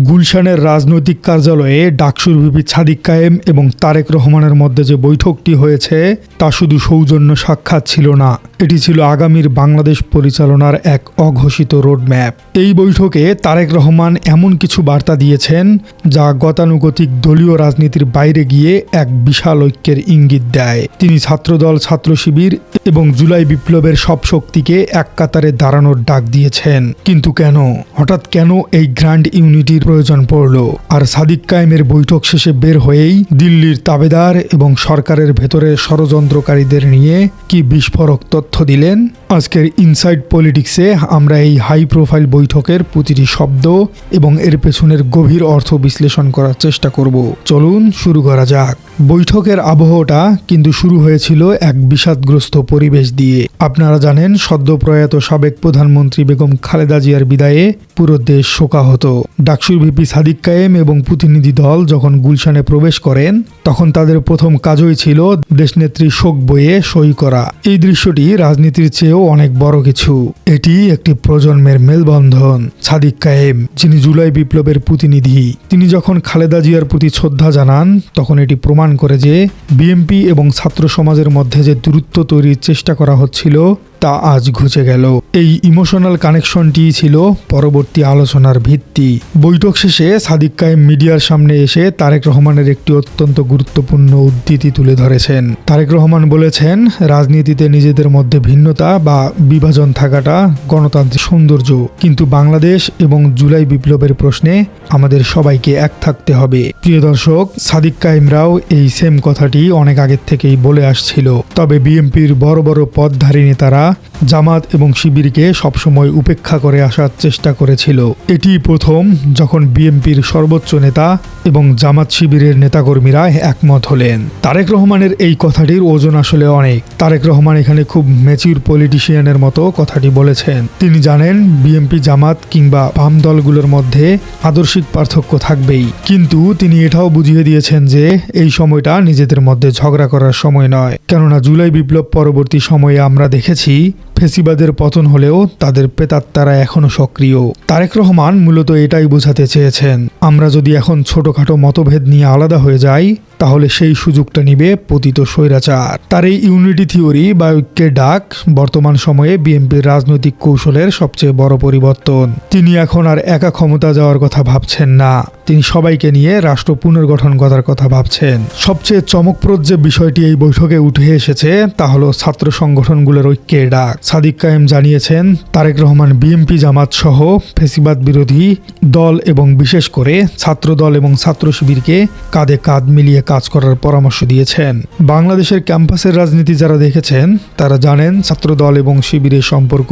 গুলশানের রাজনৈতিক কার্যালয়ে ডাকসুর ভিপি সাদিক কায়েম এবং তারেক রহমানের মধ্যে যে বৈঠকটি হয়েছে তা শুধু সৌজন্য সাক্ষাৎ ছিল না, এটি ছিল আগামীর বাংলাদেশ পরিচালনার এক অঘোষিত রোডম্যাপ। এই বৈঠকে তারেক রহমান এমন কিছু বার্তা দিয়েছেন যা গতানুগতিক দলীয় রাজনীতির বাইরে গিয়ে এক বিশাল ঐক্যের ইঙ্গিত দেয়। তিনি ছাত্রদল, ছাত্র শিবির এবং জুলাই বিপ্লবের সব শক্তিকে এক কাতারে দাঁড়ানোর ডাক দিয়েছেন। কিন্তু কেন, হঠাৎ কেন এই গ্র্যান্ড ইউনিটির প্রয়োজন পড়ল? আর সাদিক কায়েমের বৈঠক শেষে বের হয়েই দিল্লির তাবেদার এবং সরকারের ভেতরে ষড়যন্ত্রকারীদের নিয়ে কি বিস্ফোরক তথ্য দিলেন? আজকের ইনসাইড পলিটিক্সে আমরা এই হাই প্রোফাইল বৈঠকের প্রতিটি শব্দ এবং এর পেছনের গভীর অর্থ বিশ্লেষণ করার চেষ্টা করব। চলুন শুরু করা যাক। বৈঠকের আবহটা কিন্তু শুরু হয়েছিল এক বিষাদগ্রস্ত পরিবেশ দিয়ে। আপনারা জানেন, সদ্য প্রয়াত সাবেক প্রধানমন্ত্রী বেগম খালেদা জিয়ার বিদায়ে পুরো দেশ শোকাহত। ডাকসুর ভিপি সাদিক কায়েম এবং প্রতিনিধি দল যখন গুলশানে প্রবেশ করেন, তখন তাদের প্রথম কাজই ছিল দেশনেত্রীর শোক বইয়ে সই করা। এই দৃশ্যটি রাজনীতির চেয়েও অনেক বড় কিছু। এটি একটি প্রজন্মের মেলবন্ধন। সাদিক কায়েম, যিনি জুলাই বিপ্লবের প্রতিনিধি, তিনি যখন খালেদা জিয়ার প্রতি শ্রদ্ধা জানান, তখন এটি প্রমাণ করে যে বিএনপি এবং ছাত্র সমাজের মধ্যে যে দূরত্ব তৈরির চেষ্টা করা হচ্ছিল তা আজ ঘুচে গেল। এই ইমোশনাল কানেকশনটি ছিল পরবর্তী আলোচনার ভিত্তি। বৈঠক শেষে সাদিক কায়েম মিডিয়ার সামনে এসে তারেক রহমানের একটি অত্যন্ত গুরুত্বপূর্ণ উদ্ধৃতি তুলে ধরেছেন। তারেক রহমান বলেছেন, রাজনীতিতে নিজেদের মধ্যে ভিন্নতা বা বিভাজন থাকাটা গণতান্ত্রিক সৌন্দর্য, কিন্তু বাংলাদেশ এবং জুলাই বিপ্লবের প্রশ্নে আমাদের সবাইকে এক থাকতে হবে। প্রিয় দর্শক, সাদিক কায়েমরাও এই সেম কথাটি অনেক আগের থেকেই বলে আসছিল। তবে বিএনপির বড় বড় পদধারী নেতারা জামাত এবং শিবিরকে সবসময় উপেক্ষা করে আসার চেষ্টা করেছিল। এটি প্রথম যখন বিএনপির সর্বোচ্চ নেতা এবং জামাত শিবিরের নেতাকর্মীরা একমত হলেন। তারেক রহমানের এই কথাটির ওজন আসলে অনেক। তারেক রহমান এখানে খুব ম্যাচিউর পলিটিশিয়ানের মতো কথাটি বলেছেন। তিনি জানেন বিএনপি, জামাত কিংবা বাম দলগুলোর মধ্যে আদর্শিক পার্থক্য থাকবেই, কিন্তু তিনি এটাও বুঝিয়ে দিয়েছেন যে এই সময়টা নিজেদের মধ্যে ঝগড়া করার সময় নয়। কেননা জুলাই বিপ্লব পরবর্তী সময়ে আমরা দেখেছি ফেসিবাদের পতন হলেও তাদের প্রেতাত্মারা এখনো সক্রিয়। তারেক রহমান মূলত এটাই বোঝাতে চেয়েছেন, আমরা যদি এখন ছোটখাটো মতভেদ নিয়ে আলাদা হয়ে যাই, তাহলে সেই সুযোগটা নিবে পতিত স্বৈরাচার। তার এই ইউনিটি থিওরি বা ঐক্যের ডাক বর্তমান সময়ে বিএনপির রাজনৈতিক কৌশলের সবচেয়ে বড় পরিবর্তন। তিনি এখন আর একা ক্ষমতা যাওয়ার কথা ভাবছেন না, তিনি সবাইকে নিয়ে রাষ্ট্র পুনর্গঠন করার কথা ভাবছেন। সবচেয়ে চমকপ্রদ যে বিষয়টি এই বৈঠকে উঠে এসেছে তা হলো ছাত্র সংগঠনগুলোর ঐক্যের ডাক। সাদিক কায়েম জানিয়েছেন, তারেক রহমান বিএনপি, জামাত সহ ফেসিবাদ বিরোধী দল এবং বিশেষ করে ছাত্র দল এবং ছাত্র শিবিরকে কাঁধে কাঁধ মিলিয়ে কাজ করার পরামর্শ দিয়েছেন। বাংলাদেশের ক্যাম্পাসের রাজনীতি যারা দেখেছেন তারা জানেন ছাত্র দল এবং শিবিরের সম্পর্ক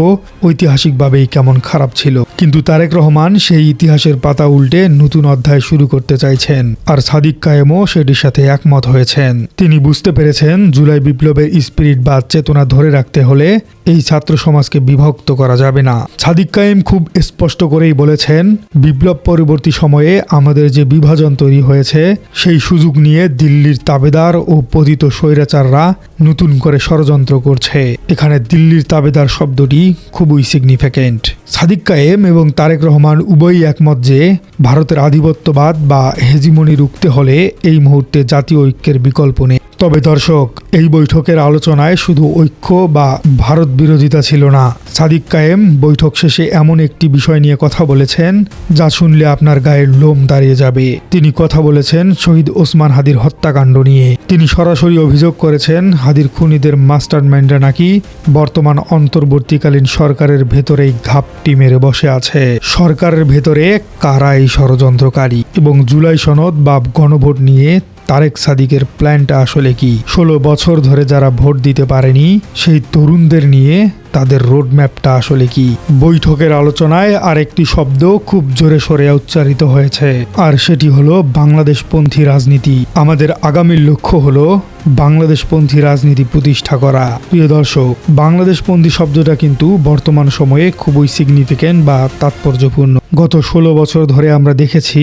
ঐতিহাসিকভাবেই কেমন খারাপ ছিল, কিন্তু তারেক রহমান সেই ইতিহাসের পাতা উল্টে নতুন অধ্যায় শুরু করতে চাইছেন। আর সাদিক কায়েমও সেটির সাথে একমত হয়েছেন। তিনি বুঝতে পেরেছেন জুলাই বিপ্লবের স্পিরিট বা চেতনা ধরে রাখতে হলে এই ছাত্র সমাজকে বিভক্ত করা যাবে না। সাদিক কায়েম খুব স্পষ্ট করেই বলেছেন, বিপ্লব পরবর্তী সময়ে আমাদের যে বিভাজন তৈরি হয়েছে সেই সুযোগ নিয়ে দিল্লির তাবেদার ও পতিত স্বৈরাচাররা নতুন করে ষড়যন্ত্র করছে। এখানে দিল্লির তাবেদার শব্দটি খুবই সিগনিফিক্যান্ট। সাদিক কায়েম এবং তারেক রহমান উভয়ই একমত যে ভারতের আধিপত্যবাদ বা হেজিমনি রুখতে হলে এই মুহূর্তে জাতীয় ঐক্যের বিকল্প নেই। তবে দর্শক, এই বৈঠকের আলোচনায় শুধু ঐক্য বা ভারত বিরোধিতা ছিল না। সাদিক কায়েম বৈঠক শেষে এমন একটি বিষয় নিয়ে কথা বলেছেন যা শুনলে আপনার গায়ের লোম দাঁড়িয়ে যাবে। তিনি কথা বলেছেন শহীদ ওসমান হাদির হত্যাকাণ্ড নিয়ে। তিনি সরাসরি অভিযোগ করেছেন হাদির খুনিদের মাস্টারমাইন্ডরা নাকি বর্তমান অন্তর্বর্তীকালীন সরকারের ভেতরেই ঘাপটি মেরে বসে আছে। সরকারের ভেতরে কারা এই ষড়যন্ত্রকারী এবং জুলাই সনদ বা গণভোট নিয়ে তারেক সাদিকের প্ল্যানটা আসলে কি? 16 বছর ধরে যারা ভোট দিতে পারেনি সেই তরুণদের নিয়ে তাদের রোডম্যাপটা আসলে কি? বৈঠকের আলোচনায় আরেকটি শব্দ খুব জোরে সোরে উচ্চারিত হয়েছে, আর সেটি হলো বাংলাদেশপন্থী রাজনীতি। আমাদের আগামীর লক্ষ্য হলো বাংলাদেশপন্থী রাজনীতি প্রতিষ্ঠা করা। প্রিয় দর্শক, বাংলাদেশপন্থী শব্দটা কিন্তু বর্তমান সময়ে খুবই সিগনিফিক্যান্ট বা তাৎপর্যপূর্ণ। গত 16 বছর ধরে আমরা দেখেছি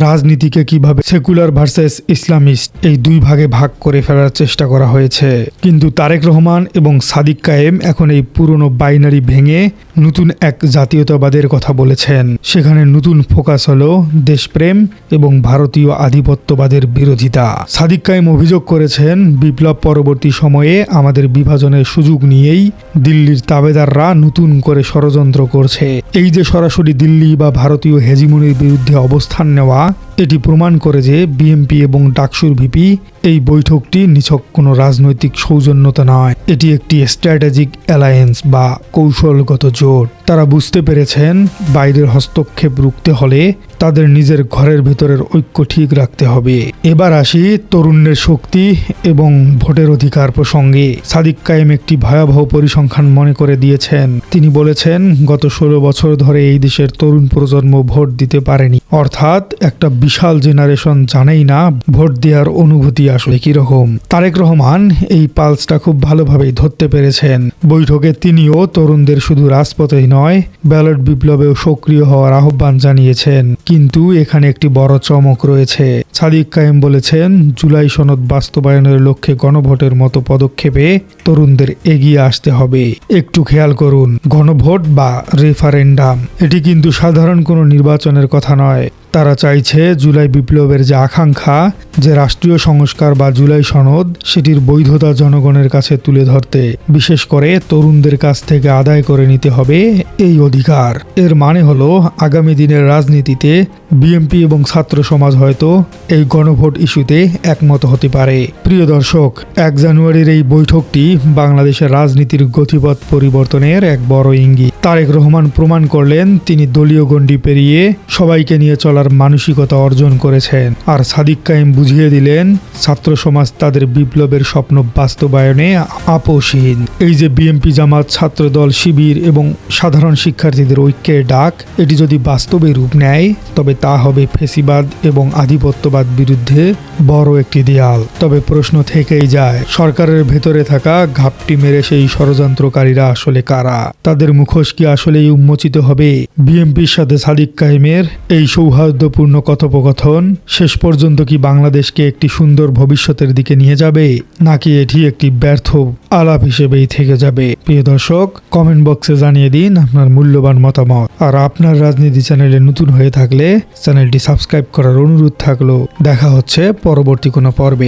রাজনীতিকে কিভাবে সেকুলার ভার্সেস ইসলামিস্ট এই দুই ভাগে ভাগ করে ফেলার চেষ্টা করা হয়েছে, কিন্তু তারেক রহমান এবং সাদিক কায়েম এখন এই পুরনো বাইনারি ভেঙে নতুন এক জাতীয়তাবাদের কথা বলেছেন। সেখানে নতুন ফোকাস হলো দেশপ্রেম এবং ভারতীয় আধিপত্যবাদের বিরোধিতা। সাদিক কায়েম অভিযোগ করেছেন, বিপ্লব পরবর্তী সময়ে আমাদের বিভাজনের সুযোগ নিয়েই দিল্লির তাবেদাররা নতুন করে ষড়যন্ত্র করছে। এই যে সরাসরি দিল্লি বা ভারতীয় হেজিমনির বিরুদ্ধে অবস্থান নেওয়া, এটি প্রমাণ করে যে বিএনপি এবং ডাকসুর ভিপি এই বৈঠকটি নিছক কোনো রাজনৈতিক সৌজন্যতা নয়, এটি একটি স্ট্র্যাটেজিক অ্যালায়েন্স বা কৌশলগত জোট। তারা বুঝতে পেরেছেন বাইরের হস্তক্ষেপ রুখতে হলে তাদের নিজের ঘরের ভেতরের ঐক্য ঠিক রাখতে হবে। এবার আসি তরুণের শক্তি এবং ভোটের অধিকার প্রসঙ্গে। সাদিক কায়েম একটি ভয়াবহ পরিসংখ্যান মনে করে দিয়েছেন। তিনি বলেছেন, গত 16 বছর ধরে এই দেশের তরুণ প্রজন্ম ভোট দিতে পারেনি, অর্থাৎ একটা বিশাল জেনারেশন জানেই না ভোট দেওয়ার অনুভূতি আসলে কিরকম। তারেক রহমান এই পালসটা খুব ভালোভাবেই ধরতে পেরেছেন। বৈঠকে তিনিও তরুণদের শুধু রাজপথেই নয়, ব্যালট বিপ্লবেও সক্রিয় হওয়ার আহ্বান জানিয়েছেন। কিন্তু এখানে একটি বড় চমক রয়েছে। সাদিক কায়েম বলেছেন, জুলাই সনদ বাস্তবায়নের লক্ষ্যে গণভোটের মতো পদক্ষেপে তরুণদের এগিয়ে আসতে হবে। একটু খেয়াল করুন, গণভোট বা রেফারেন্ডাম এটি কিন্তু সাধারণ কোনো নির্বাচনের কথা নয়। তারা চাইছে জুলাই বিপ্লবের যে আকাঙ্ক্ষা, যে রাষ্ট্রীয় সংস্কার বা জুলাই সনদ, সেটির বৈধতা জনগণের কাছে তুলে ধরতে, বিশেষ করে তরুণদের কাছ থেকে আদায় করে নিতে হবে এই অধিকার। এর মানে হলো আগামী দিনের রাজনীতিতে বিএনপি এবং ছাত্র সমাজ হয়তো এই গণভোট ইস্যুতে একমত হতে পারে। প্রিয় দর্শক, 1 জানুয়ারির এই বৈঠকটি বাংলাদেশের রাজনীতির গতিপথ পরিবর্তনের এক বড় ইঙ্গিত। তারেক রহমান প্রমাণ করলেন তিনি দলীয় গণ্ডি পেরিয়ে সবাইকে নিয়ে চলার মানসিকতা অর্জন করেছেন, আর সাদিক কায়েম বুঝিয়ে দিলেন ছাত্র সমাজ তাদের বিপ্লবের স্বপ্ন বাস্তবায়নে আপোষহীন। এই যে বিএনপি, জামাত, ছাত্রদল, শিবির এবং সাধারণ শিক্ষার্থীদের ঐক্যের ডাক, এটি যদি বাস্তবে রূপ নেয় তবে তা হবে ফেসিবাদ এবং আধিপত্যবাদ বিরুদ্ধে বড় একটি দেয়াল। তবে প্রশ্ন থেকেই যায়, সরকারের ভেতরে থাকা ঘাপটি মেরে সেই ষড়যন্ত্রকারীরা আসলে কারা? তাদের মুখোশ কি আসলেই উন্মোচিত হবে? বিএনপির সাথে সাদিক কায়েমের এই সৌহার্দ্যপূর্ণ কথোপকথন শেষ পর্যন্ত কি বাংলাদেশকে একটি সুন্দর ভবিষ্যতের দিকে নিয়ে যাবে, নাকি এটি একটি ব্যর্থ আলাপ হিসেবেই থেকে যাবে? প্রিয় দর্শক, কমেন্ট বক্সে জানিয়ে দিন আপনার মূল্যবান মতামত। আর আপনার রাজনীতি চ্যানেলে নতুন হয়ে থাকলে চ্যানেলটি সাবস্ক্রাইব করার অনুরোধ থাকলো। দেখা হচ্ছে পরবর্তী কোনো পর্বে।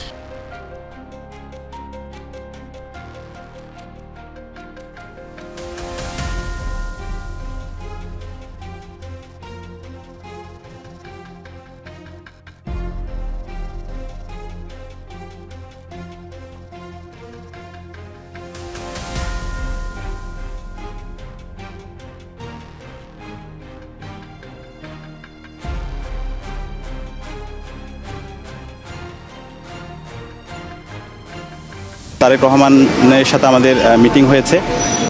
তারেক রহমানের সাথে আমাদের মিটিং হয়েছে।